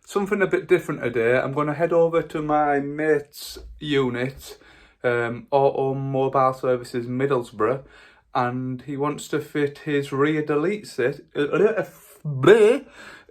something a bit different today. I'm going to head over to my mate's unit, Automobile Services Middlesbrough, and he wants to fit his rear delete seat.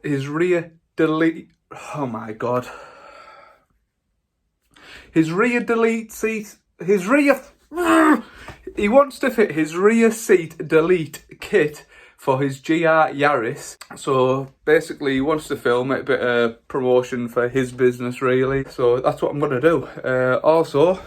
His rear delete. Oh my god. His rear delete seat. His rear. He wants to fit his rear seat delete kit for his GR Yaris. So basically he wants to film it, a bit of promotion for his business really. So that's what I'm going to do. Also,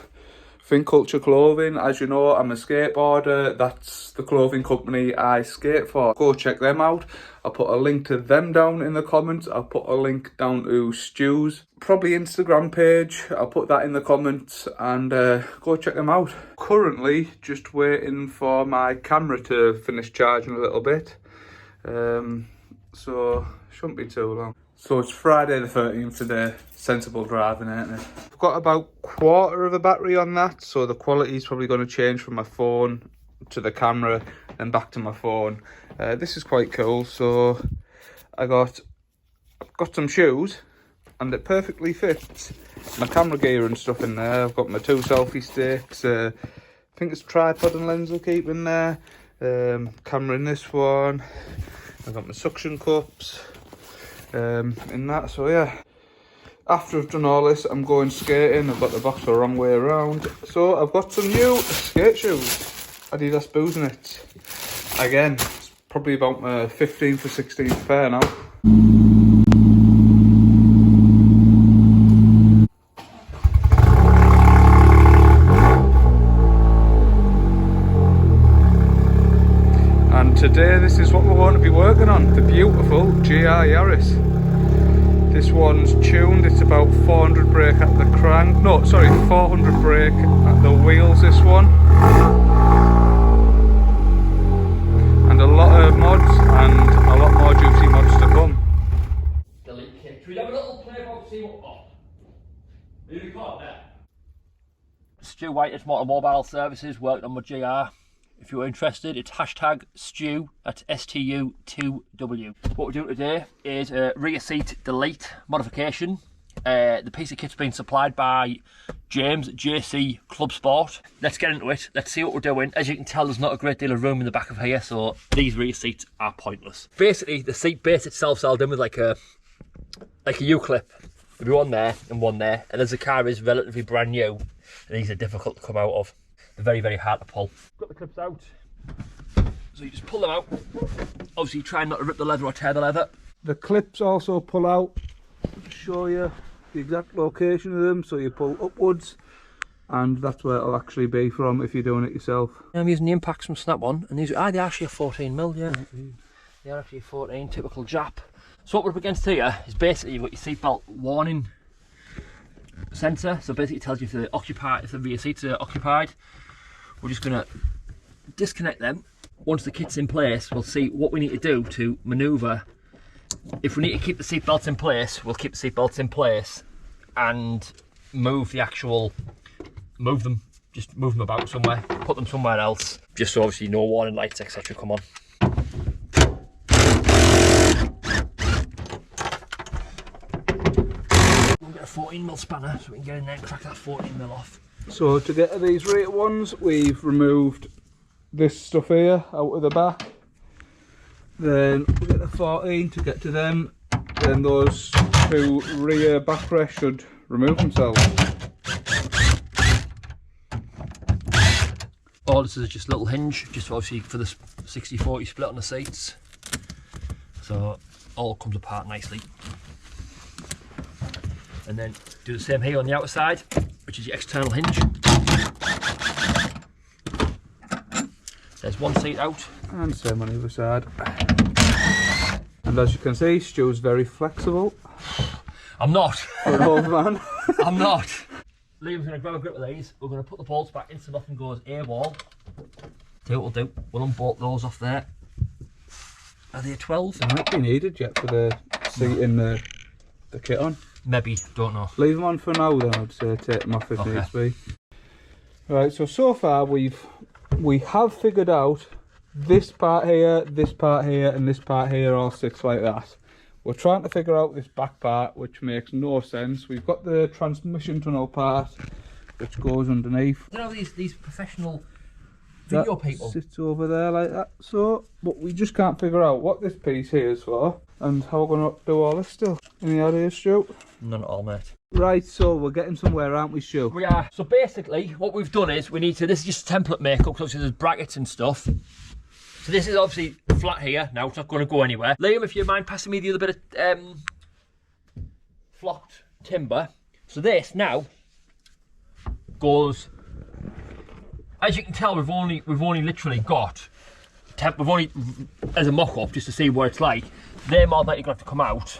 Fin Culture Clothing, as you know, I'm a skateboarder. That's the clothing company I skate for. Go check them out. I'll put a link to them down in the comments. I'll put a link down to Stu's probably Instagram page. I'll put that in the comments, and go check them out. Currently just waiting for my camera to finish charging a little bit. So shouldn't be too long. So it's Friday the 13th today. Sensible driving, ain't it? I've got about quarter of a battery on that, so the quality is probably going to change from my phone to the camera and back to my phone. This is quite cool. So I've got some shoes, and it perfectly fits my camera gear and stuff in there. I've got my 2 selfie sticks. I think it's tripod and lens will keep in there. Camera in this one. I've got my suction cups in that. So yeah. After I've done all this, I'm going skating. I've got the box the wrong way around. So I've got some new skate shoes. Adidas Booznets. Again, it's probably about my 15th or 16th pair now. And today this is what we're going to be working on. The beautiful GR Yaris. This one's tuned, it's about 400 brake at the crank, no sorry, 400 brake at the wheels, this one. And a lot of mods, and a lot more juicy mods to come. Delete kit. Should we have a little play about see what are you recording there? Stu White at Automobile Services, working on my GR. If you're interested, it's hashtag Stu, that's STU2W. What we're doing today is a rear seat delete modification. The piece of kit's been supplied by Yaris JC Clubsport. Let's get into it, let's see what we're doing. As you can tell, there's not a great deal of room in the back of here, so these rear seats are pointless. Basically, the seat base itself's all done with like a U-clip. There'll be one there and one there, and as the car is relatively brand new, these are difficult to come out of. They're very, very hard to pull. Got the clips out, so you just pull them out. Obviously try not to rip the leather or tear the leather. The clips also pull out. I'll show you the exact location of them. So you pull upwards, and that's where it'll actually be from if you're doing it yourself. I'm using the impacts from Snap-on, and these are actually a 14mm, yeah. They are actually 14, typical Jap. So what we're up against here is basically you've got your seatbelt warning sensor. So basically it tells you if the rear seats are occupied. We're just going to disconnect them. Once the kit's in place, we'll see what we need to do to manoeuvre. If we need to keep the seat belts in place, we'll keep the seat belts in place and move them about somewhere, put them somewhere else, just so obviously no warning lights, etc. come on. We'll get a 14mm spanner so we can get in there and crack that 14mm off. So to get to these rear ones, we've removed this stuff here out of the back. Then we get the 14 to get to them. Then those 2 rear backrests should remove themselves. All this is just a little hinge, just obviously for the 60-40 split on the seats. So all comes apart nicely. And then do the same here on the outside, which is your external hinge. There's one seat out. And same on the other side. And as you can see, Stu's very flexible. I'm not. For an old man. I'm not. Liam's going to grab a grip of these. We're going to put the bolts back in so nothing goes AWOL. See what we'll do. We'll unbolt those off there. Are they a 12? They might be needed yet for the seat in the kit on. Maybe, don't know. Leave them on for now then, I'd say take them off if needs be. Right, so far we have figured out this part here, and this part here all sits like that. We're trying to figure out this back part, which makes no sense. We've got the transmission tunnel part, which goes underneath. You know these professional video people sits over there like that. So, but we just can't figure out what this piece here is for and how we're going to do all this still. Any ideas, Stu? None at all, mate. Right, so we're getting somewhere, aren't we, Stu? We are. So basically, what we've done is we need to. This is just template makeup because obviously there's brackets and stuff. So this is obviously flat here. Now it's not going to go anywhere. Liam, if you mind passing me the other bit of flocked timber. So this now goes. As you can tell, we've only literally got. We've only as a mock-up just to see what it's like. They're more likely going to have to come out.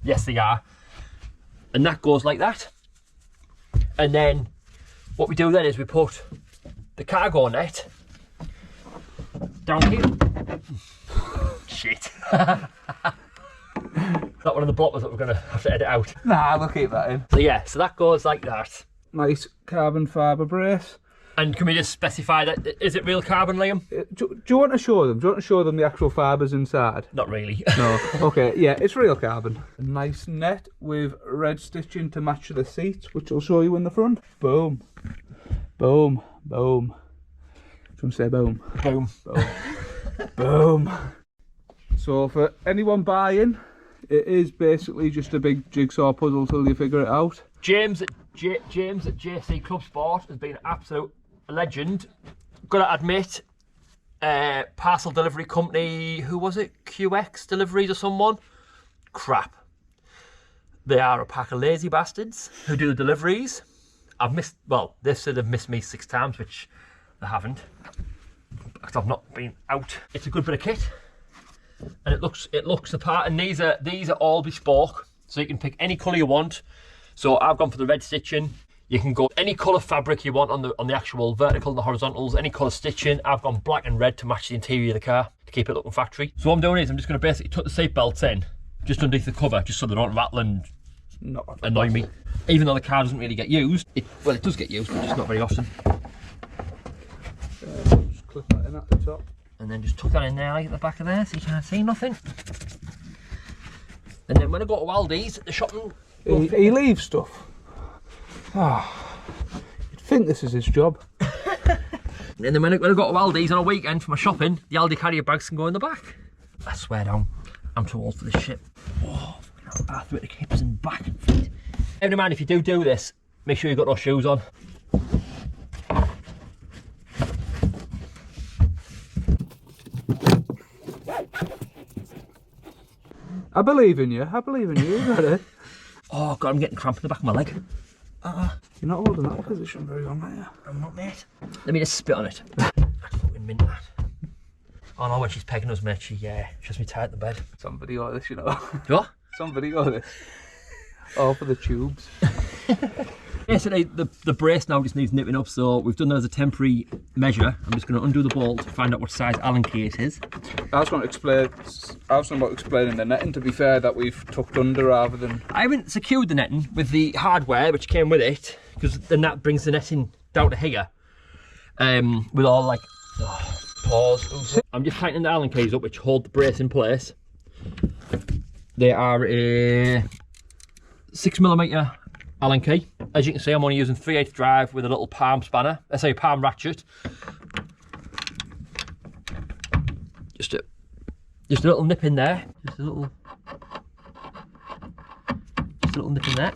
Yes, they are. And that goes like that. And then what we do then is we put the cargo net down here. Shit. Is that one of the bloppers that we're going to have to edit out? Nah, we'll keep that in. So yeah, so that goes like that. Nice carbon fibre brace. And can we just specify that, is it real carbon, Liam? Do you want to show them? Do you want to show them the actual fibres inside? Not really. No. Okay, yeah, it's real carbon. A nice net with red stitching to match the seats, which I'll show you in the front. Boom. Boom. Boom. Should we say boom? Boom. Boom. Boom. So for anyone buying, it is basically just a big jigsaw puzzle till you figure it out. James at JC Clubsport has been an absolute legend. Gotta admit, parcel delivery company, who was it? QX Deliveries or someone? Crap. They are a pack of lazy bastards who do the deliveries. They've said they've missed me 6 times, which they haven't, because I've not been out. It's a good bit of kit, and it looks the part. And these are all bespoke, so you can pick any colour you want. So I've gone for the red stitching. You can go any colour fabric you want on the actual vertical and the horizontals, any colour stitching. I've gone black and red to match the interior of the car to keep it looking factory. So what I'm doing is I'm just going to basically tuck the seat belts in just underneath the cover, just so they don't rattle and annoy me. Even though the car doesn't really get used, it does get used, but just not very often. Just clip that in at the top. And then just tuck that in there, like at the back of there, so you can't see nothing. And then when I go to Aldi's at the shopping, he leaves stuff. You'd think this is his job. And then when I go to Aldi's on a weekend for my shopping, the Aldi carrier bags can go in the back. I swear down, I'm too old for this shit. Oh, arthritic hips and back and feet. Never mind, if you do this, make sure you've got those shoes on. I believe in you. You got it. Oh God, I'm getting cramp in the back of my leg. You're not holding that position very long, are you? I'm not, mate. Let me just spit on it. I'd fucking mint that. Oh no, when she's pegging us, mate, she has me tight at the bed. Somebody got this, you know. What? Somebody got this. All for the tubes. Basically, the brace now just needs nipping up, so we've done that as a temporary measure. I'm just going to undo the bolt to find out what size Allen key it is. I was about explaining the netting, to be fair, that we've tucked under rather than... I haven't secured the netting with the hardware which came with it, because then that brings the netting down to here. With all like... pause. I'm just tightening the Allen keys up which hold the brace in place. They are a 6mm Allen key. As you can see, I'm only using 3/8 drive with a little palm spanner. Let's say a palm ratchet. Just a little nip in there. Just a little nip in there.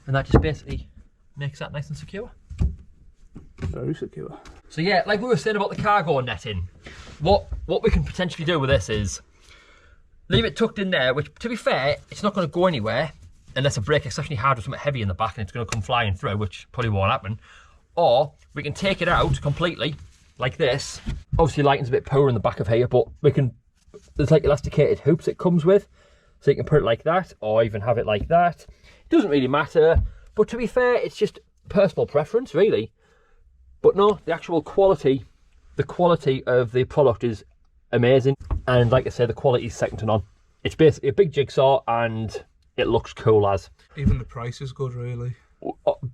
And that just basically makes that nice and secure. Very secure. So yeah, like we were saying about the cargo netting, what we can potentially do with this is leave it tucked in there, which to be fair, it's not going to go anywhere unless a brake exceptionally hard with something heavy in the back and it's going to come flying through, which probably won't happen. Or we can take it out completely, like this. Obviously lighting's a bit poor in the back of here, but there's like elasticated hoops it comes with. So you can put it like that, or even have it like that. It doesn't really matter, but to be fair, it's just personal preference, really. But no, the actual quality, of the product is amazing. And like I say, the quality is second to none. It's basically a big jigsaw and it looks cool as. Even the price is good, really.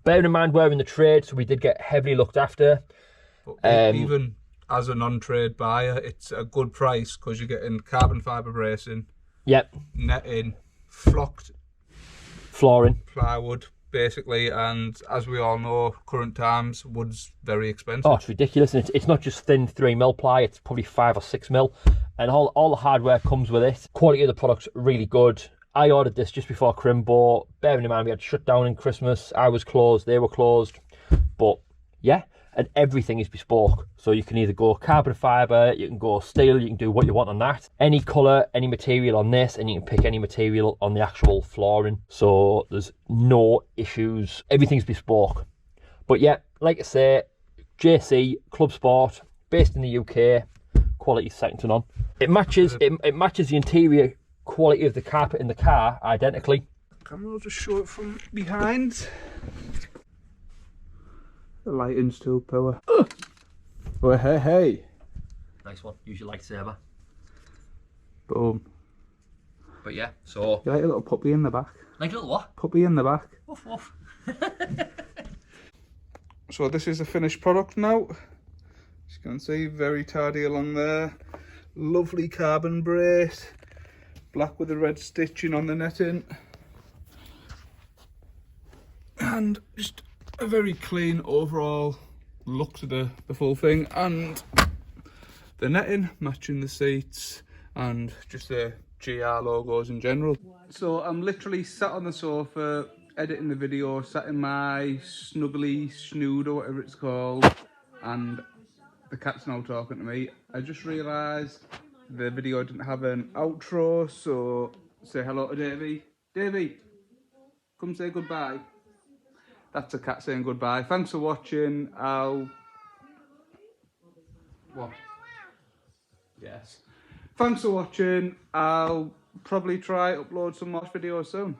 Bearing in mind we're in the trade, so we did get heavily looked after. But even as a non-trade buyer, it's a good price because you're getting carbon fibre bracing, Yep. netting, flocked Flooring. plywood, basically, and as we all know, current times, wood's very expensive. Oh, it's ridiculous. And it's not just thin 3mm ply, it's probably 5 or 6mm. And all the hardware comes with it. Quality of the product's really good. I ordered this just before Crimbo. Bearing in mind we had shut down in Christmas. I was closed, they were closed. But yeah, and everything is bespoke. So you can either go carbon fibre, you can go steel, you can do what you want on that. Any colour, any material on this, and you can pick any material on the actual flooring. So there's no issues. Everything's bespoke. But yeah, like I say, JC Clubsport, based in the UK, quality second to none. It matches the interior quality of the carpet in the car identically. Camera will just show it from behind. The lighting's still poor. Oh, hey. Nice one. Use your lightsaber. Boom. But yeah, so You like a little puppy in the back? like a little what? Puppy in the back. Woof woof. So this is the finished product now. As you can see, very tidy along there. Lovely carbon brace. Black with the red stitching on the netting. And just a very clean overall look to the full thing. And the netting matching the seats and just the GR logos in general. So I'm literally sat on the sofa editing the video, sat in my snuggly snood or whatever it's called, and the cat's now talking to me. I just realised the video didn't have an outro, so say hello to Davey. Davey, come say goodbye. That's a cat saying goodbye. Thanks for watching. What? Yes. Thanks for watching. I'll probably try upload some more videos soon.